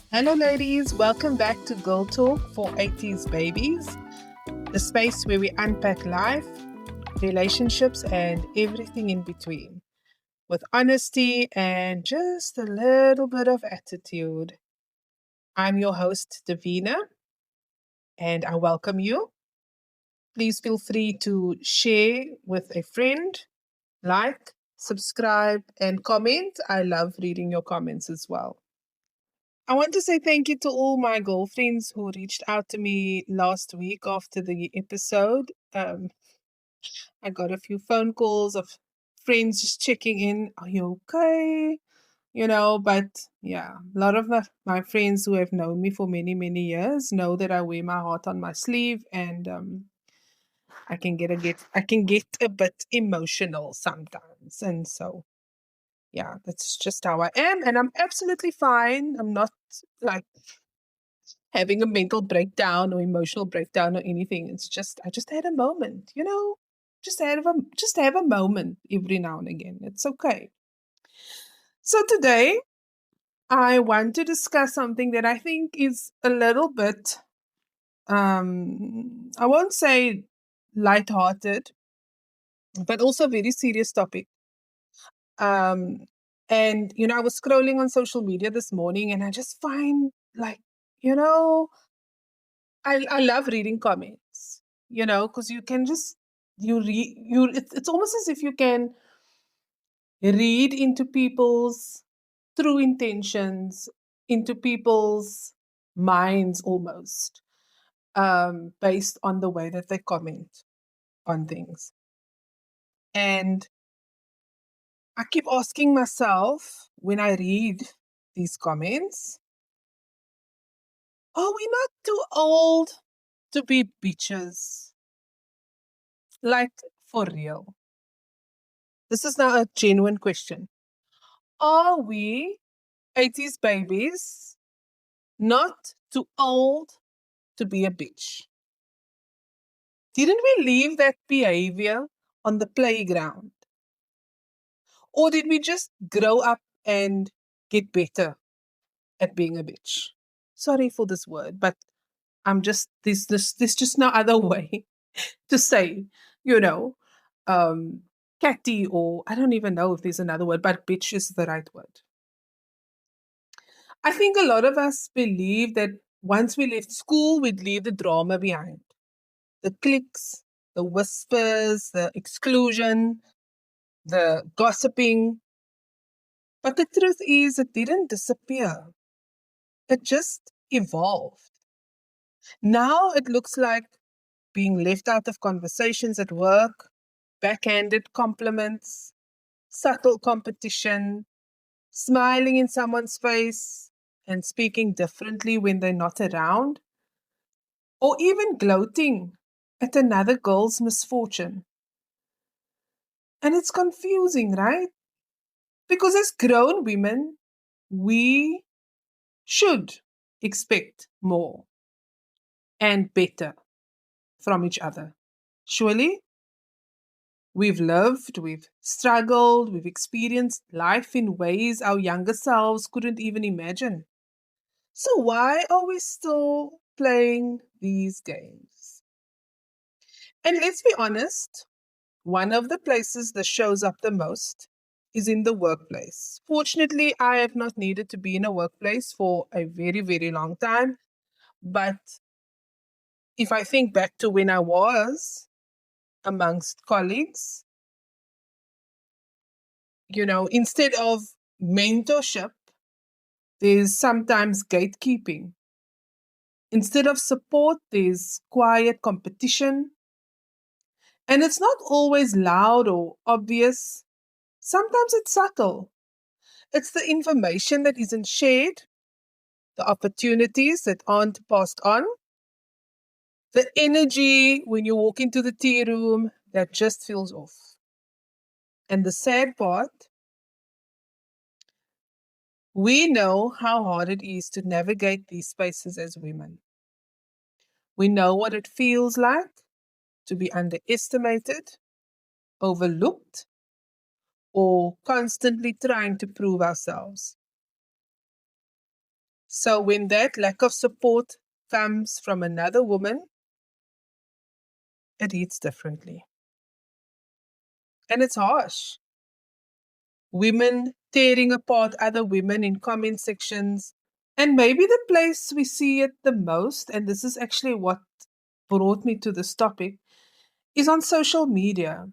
Hello, ladies. Welcome back to Girl Talk for 80s Babies, the space where we unpack life, relationships, and everything in between with honesty and just a little bit of attitude. I'm your host, Davina, and I welcome you. Please feel free to share with a friend, like, subscribe, and comment. I love reading your comments as well. I want to say thank you to all my girlfriends who reached out to me last week after the episode. I got a few phone calls of friends just checking in. Are you okay? But yeah, a lot of my friends who have known me for many, many years know that I wear my heart on my sleeve, and I can get a bit emotional sometimes. And so yeah, that's just how I am, and I'm absolutely fine. I'm not like having a mental breakdown or emotional breakdown or anything. It's just I just had a moment, just have a moment every now and again. It's okay. So today I want to discuss something that I think is a little bit I won't say lighthearted, but also a very serious topic. Um and I was scrolling on social media this morning and I just find like, you know, I love reading comments, because you can just you read you it's almost as if you can read into people's true intentions, into people's minds almost, based on the way that they comment on things. And I keep asking myself when I read these comments, are we not too old to be bitches? Like, for real. This is now a genuine question. Are we 80s babies not too old to be a bitch? Didn't we leave that behavior on the playground? Or did we just grow up and get better at being a bitch? Sorry for this word, but there's just no other way to say, you know, um, catty, or I don't even know if there's another word, but bitch is the right word. I think a lot of us believe that once we left school, we'd leave the drama behind. The cliques, the whispers, the exclusion, the gossiping. But the truth is, it didn't disappear. It just evolved. Now it looks like being left out of conversations at work, backhanded compliments, subtle competition, smiling in someone's face and speaking differently when they're not around, or even gloating at another girl's misfortune. And it's confusing, right? Because as grown women, we should expect more and better from each other. Surely, we've lived, we've struggled, we've experienced life in ways our younger selves couldn't even imagine. So, why are we still playing these games? And let's be honest, one of the places that shows up the most is in the workplace. Fortunately, I have not needed to be in a workplace for a very, very long time. But if I think back to when I was amongst colleagues, instead of mentorship, there's sometimes gatekeeping. Instead of support, there's quiet competition. And it's not always loud or obvious. Sometimes it's subtle. It's the information that isn't shared, the opportunities that aren't passed on, the energy when you walk into the tea room that just feels off. And the sad part, we know how hard it is to navigate these spaces as women. We know what it feels like to be underestimated, overlooked, or constantly trying to prove ourselves. So when that lack of support comes from another woman, it hits differently. And it's harsh. Women tearing apart other women in comment sections. And maybe the place we see it the most, and this is actually what brought me to this topic, is on social media,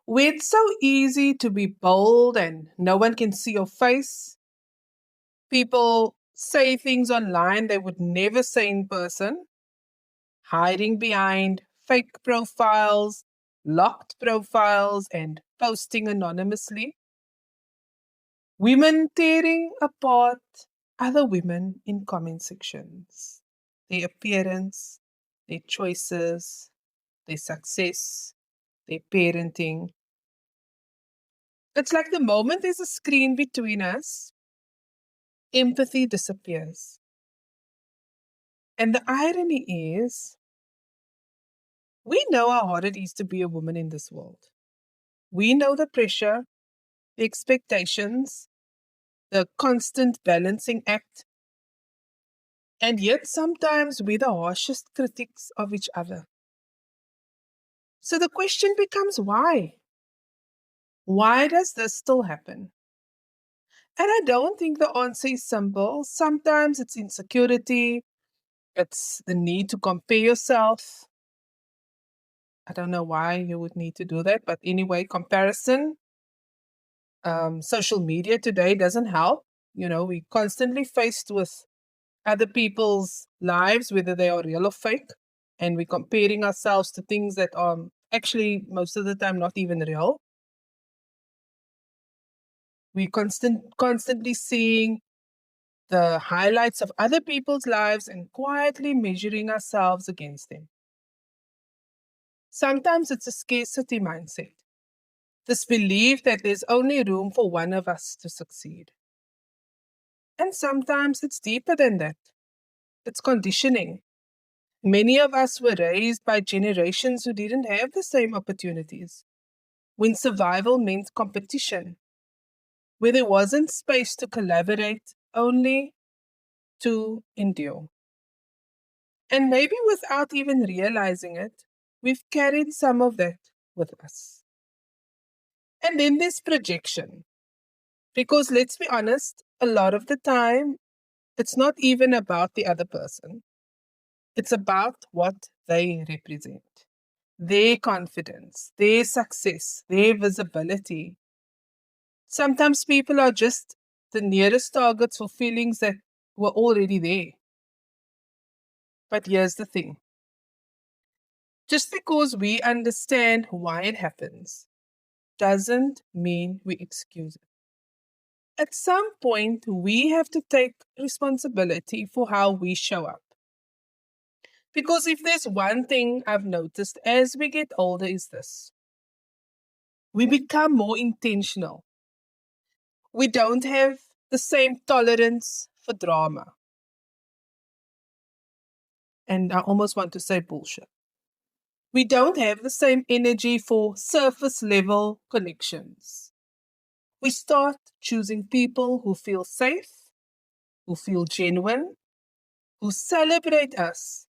where it's so easy to be bold and no one can see your face. People say things online they would never say in person, hiding behind fake profiles, locked profiles, and posting anonymously. Women tearing apart other women in comment sections. Their appearance, their choices, their success, their parenting. It's like the moment there's a screen between us, empathy disappears. And the irony is, we know how hard it is to be a woman in this world. We know the pressure, the expectations, the constant balancing act, and yet sometimes we're the harshest critics of each other. So the question becomes why? Why does this still happen? And I don't think the answer is simple. Sometimes it's insecurity, it's the need to compare yourself. I don't know why you would need to do that, but anyway, comparison. Social media today doesn't help. We constantly faced with other people's lives, whether they are real or fake, and we're comparing ourselves to things that are actually most of the time not even real. We constantly seeing the highlights of other people's lives and quietly measuring ourselves against them. Sometimes it's a scarcity mindset, this belief that there's only room for one of us to succeed. And sometimes it's deeper than that. It's conditioning. Many of us were raised by generations who didn't have the same opportunities, when survival meant competition, where there wasn't space to collaborate, only to endure. And maybe without even realizing it, we've carried some of that with us. And then there's projection. Because let's be honest, a lot of the time, it's not even about the other person. It's about what they represent, their confidence, their success, their visibility. Sometimes people are just the nearest targets for feelings that were already there. But here's the thing, just because we understand why it happens doesn't mean we excuse it. At some point, we have to take responsibility for how we show up. Because if there's one thing I've noticed as we get older, is this: we become more intentional. We don't have the same tolerance for drama. And I almost want to say bullshit. We don't have the same energy for surface level connections. We start choosing people who feel safe, who feel genuine, who celebrate us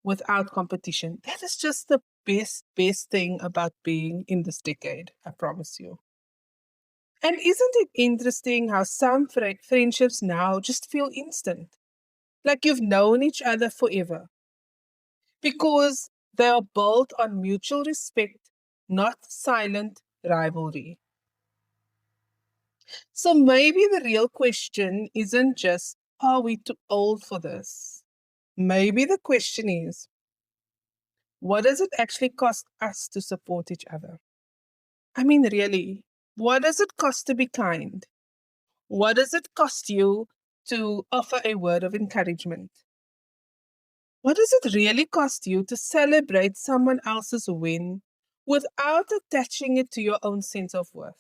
without competition. That is just the best thing about being in this decade, I promise you. And isn't it interesting how some friendships now just feel instant? Like you've known each other forever. Because they are built on mutual respect, not silent rivalry. So maybe the real question isn't just, are we too old for this? Maybe the question is, what does it actually cost us to support each other? I mean, really, what does it cost to be kind? What does it cost you to offer a word of encouragement? What does it really cost you to celebrate someone else's win without attaching it to your own sense of worth?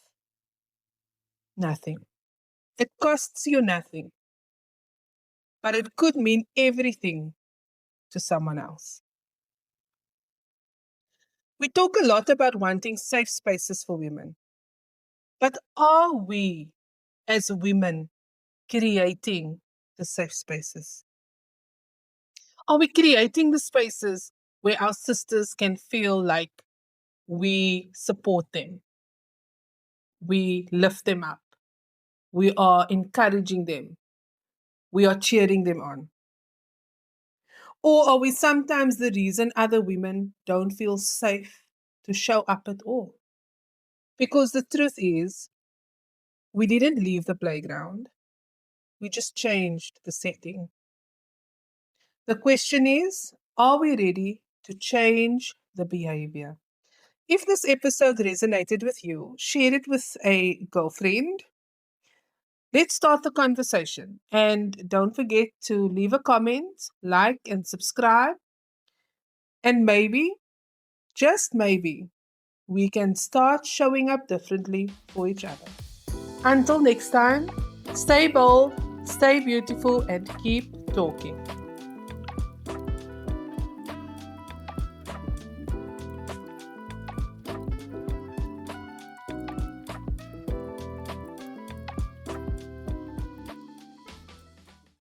Nothing. It costs you nothing, but it could mean everything to someone else. We talk a lot about wanting safe spaces for women, but are we, as women, creating the safe spaces? Are we creating the spaces where our sisters can feel like we support them, we lift them up, we are encouraging them, we are cheering them on? Or are we sometimes the reason other women don't feel safe to show up at all? Because the truth is, we didn't leave the playground, we just changed the setting. The question is, are we ready to change the behavior? If this episode resonated with you, share it with a girlfriend. Let's start the conversation. And don't forget to leave a comment, like, and subscribe. And maybe, just maybe, we can start showing up differently for each other. Until next time, stay bold, stay beautiful, and keep talking.